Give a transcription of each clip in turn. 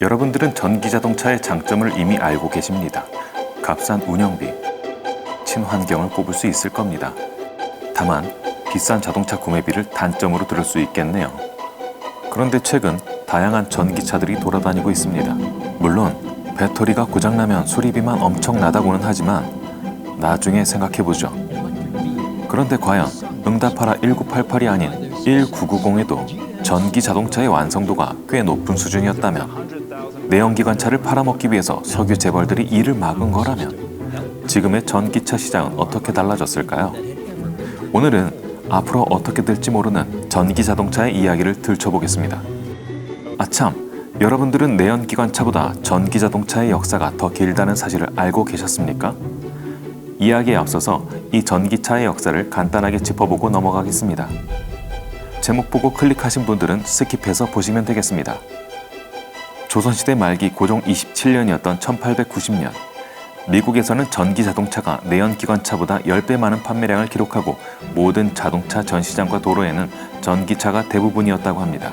여러분들은 전기자동차의 장점을 이미 알고 계십니다. 값싼 운영비, 친환경을 꼽을 수 있을 겁니다. 다만 비싼 자동차 구매비를 단점으로 들을 수 있겠네요. 그런데 최근 다양한 전기차들이 돌아다니고 있습니다. 물론 배터리가 고장나면 수리비만 엄청나다고는 하지만 나중에 생각해보죠. 그런데 과연 응답하라 1988이 아닌 1990에도 전기 자동차의 완성도가 꽤 높은 수준이었다면, 내연기관차를 팔아먹기 위해서 석유 재벌들이 이를 막은 거라면 지금의 전기차 시장은 어떻게 달라졌을까요? 오늘은 앞으로 어떻게 될지 모르는 전기 자동차의 이야기를 들춰보겠습니다. 아참, 여러분들은 내연기관차보다 전기 자동차의 역사가 더 길다는 사실을 알고 계셨습니까? 이야기에 앞서서 이 전기차의 역사를 간단하게 짚어보고 넘어가겠습니다. 제목 보고 클릭하신 분들은 스킵해서 보시면 되겠습니다. 조선시대 말기 고종 27년이었던 1890년, 미국에서는 전기 자동차가 내연기관차보다 10배 많은 판매량을 기록하고 모든 자동차 전시장과 도로에는 전기차가 대부분이었다고 합니다.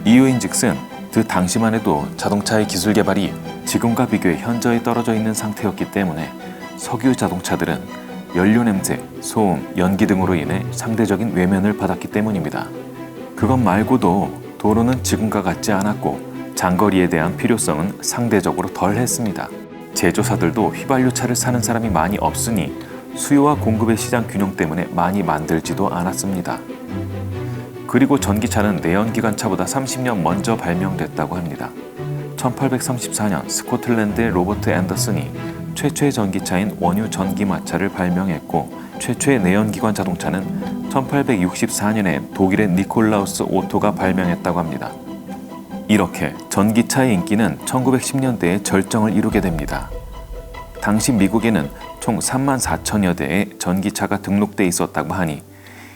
이유인즉슨 그 당시만 해도 자동차의 기술 개발이 지금과 비교해 현저히 떨어져 있는 상태였기 때문에 석유 자동차들은 연료 냄새, 소음, 연기 등으로 인해 상대적인 외면을 받았기 때문입니다. 그것 말고도 도로는 지금과 같지 않았고 장거리에 대한 필요성은 상대적으로 덜 했습니다. 제조사들도 휘발유차를 사는 사람이 많이 없으니 수요와 공급의 시장 균형 때문에 많이 만들지도 않았습니다. 그리고 전기차는 내연기관차보다 30년 먼저 발명됐다고 합니다. 1834년 스코틀랜드의 로버트 앤더슨이 최초의 전기차인 원유 전기마차를 발명했고, 최초의 내연기관 자동차는 1864년에 독일의 니콜라우스 오토가 발명했다고 합니다. 이렇게 전기차의 인기는 1910년대에 절정을 이루게 됩니다. 당시 미국에는 총 3만 4천여 대의 전기차가 등록돼 있었다고 하니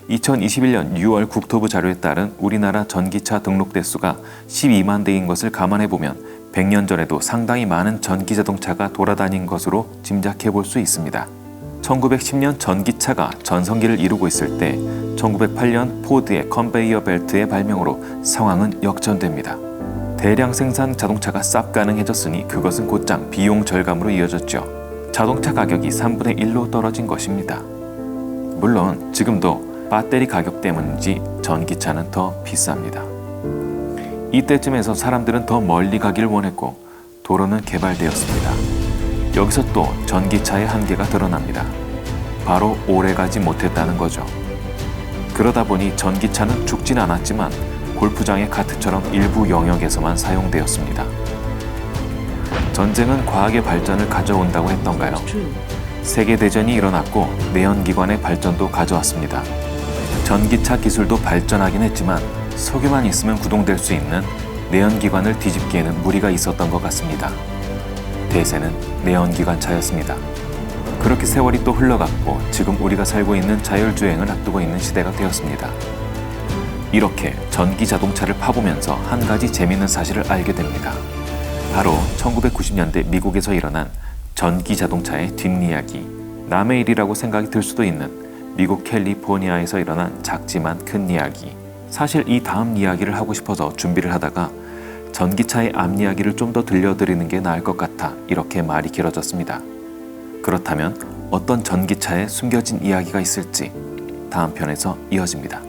2021년 6월 국토부 자료에 따른 우리나라 전기차 등록 대수가 12만 대인 것을 감안해보면 100년 전에도 상당히 많은 전기자동차가 돌아다닌 것으로 짐작해 볼 수 있습니다. 1910년 전기차가 전성기를 이루고 있을 때 1908년 포드의 컨베이어 벨트의 발명으로 상황은 역전됩니다. 대량 생산 자동차가 쌉 가능해졌으니 그것은 곧장 비용 절감으로 이어졌죠. 자동차 가격이 3분의 1로 떨어진 것입니다. 물론 지금도 배터리 가격 때문인지 전기차는 더 비쌉니다. 이때쯤에서 사람들은 더 멀리 가길 원했고 도로는 개발되었습니다. 여기서 또 전기차의 한계가 드러납니다. 바로 오래가지 못했다는 거죠. 그러다 보니 전기차는 죽진 않았지만 골프장의 카트처럼 일부 영역에서만 사용되었습니다. 전쟁은 과학의 발전을 가져온다고 했던가요? 세계대전이 일어났고 내연기관의 발전도 가져왔습니다. 전기차 기술도 발전하긴 했지만 석유만 있으면 구동될 수 있는 내연기관을 뒤집기에는 무리가 있었던 것 같습니다. 대세는 내연기관차였습니다. 그렇게 세월이 또 흘러갔고 지금 우리가 살고 있는 자율주행을 앞두고 있는 시대가 되었습니다. 이렇게 전기 자동차를 파보면서 한 가지 재미있는 사실을 알게 됩니다. 바로 1990년대 미국에서 일어난 전기 자동차의 뒷이야기, 남의 일이라고 생각이 들 수도 있는 미국 캘리포니아에서 일어난 작지만 큰 이야기. 사실 이 다음 이야기를 하고 싶어서 준비를 하다가 전기차의 앞 이야기를 좀 더 들려드리는 게 나을 것 같아 이렇게 말이 길어졌습니다. 그렇다면 어떤 전기차에 숨겨진 이야기가 있을지 다음 편에서 이어집니다.